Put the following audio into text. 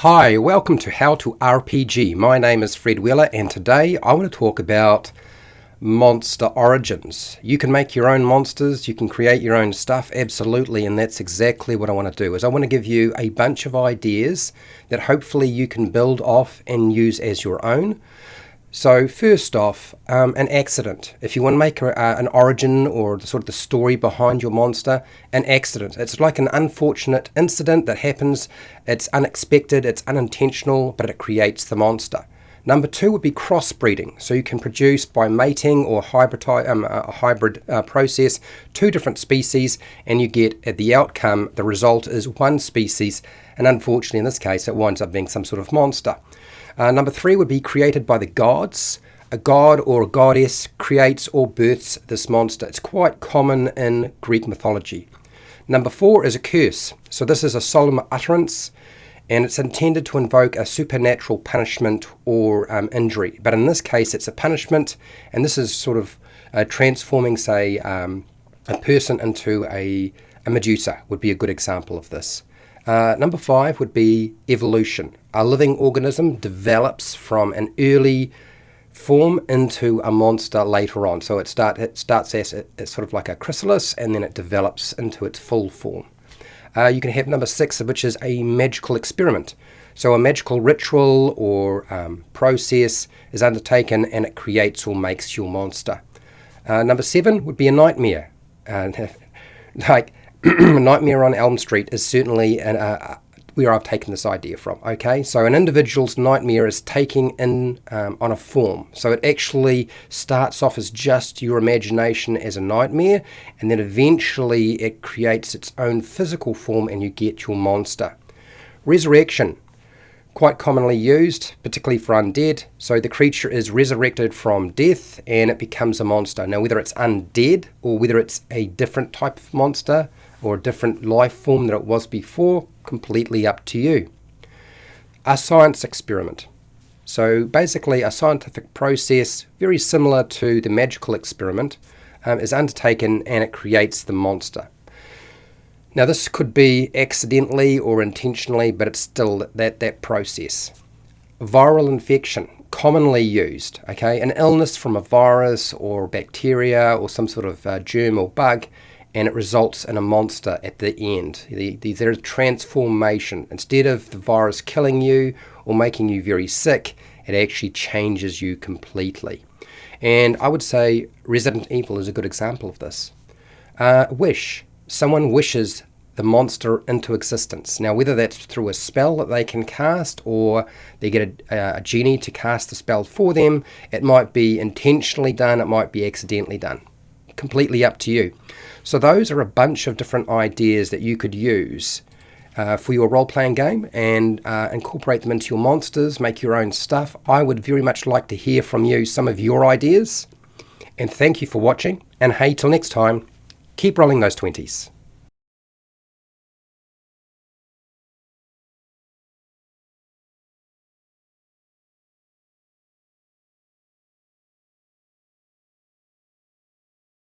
Hi, welcome to How to RPG. My name is Fred Wheeler and today I want to talk about monster origins. You can make your own monsters, you can create your own stuff, absolutely, and that's exactly what I want to do. Is I want to give you a bunch of ideas that hopefully you can build off and use as your own. So first off, an accident. If you want to make an origin or the story behind your monster, an accident. It's like an unfortunate incident that happens. It's unexpected, it's unintentional, but it creates the monster. Number two would be crossbreeding. So you can produce by mating or a hybrid process two different species, and you get at the outcome, the result is one species, and unfortunately in this case it winds up being some sort of monster. Number three would be created by the gods. A god or a goddess creates or births this monster. It's quite common in Greek mythology. Number four is a curse. So this is a solemn utterance, and it's intended to invoke a supernatural punishment or injury. But in this case, it's a punishment, and this is transforming, say, a person into a Medusa would be a good example of this. Number five would be evolution. A living organism develops from an early form into a monster later on. So it starts as it's sort of like a chrysalis, and then it develops into its full form. You can have number six, which is a magical experiment. So a magical ritual or process is undertaken, and it creates or makes your monster. Number seven would be a nightmare. Nightmare on Elm Street is certainly where I've taken this idea from. Okay, so an individual's nightmare is taking in on a form. So it actually starts off as just your imagination as a nightmare, and then eventually it creates its own physical form, and you get your monster. Resurrection, quite commonly used, particularly for undead. So the creature is resurrected from death, and it becomes a monster. Now, whether it's undead or whether it's a different type of monster or a different life form that it was before, completely up to you. A science experiment. So basically a scientific process very similar to the magical experiment is undertaken, and it creates the monster. Now this could be accidentally or intentionally, but it's still that process. Viral infection, commonly used, okay? An illness from a virus or bacteria or some sort of germ or bug, and it results in a monster at the end. There's transformation. Instead of the virus killing you or making you very sick, it actually changes you completely. And I would say Resident Evil is a good example of this. Wish. Someone wishes the monster into existence. Now, whether that's through a spell that they can cast, or they get a genie to cast the spell for them, it might be intentionally done, it might be accidentally done. Completely up to you. So those are a bunch of different ideas that you could use for your role-playing game, and incorporate them into your monsters, make your own stuff. I would very much like to hear from you some of your ideas. And thank you for watching. And hey, till next time, keep rolling those 20s.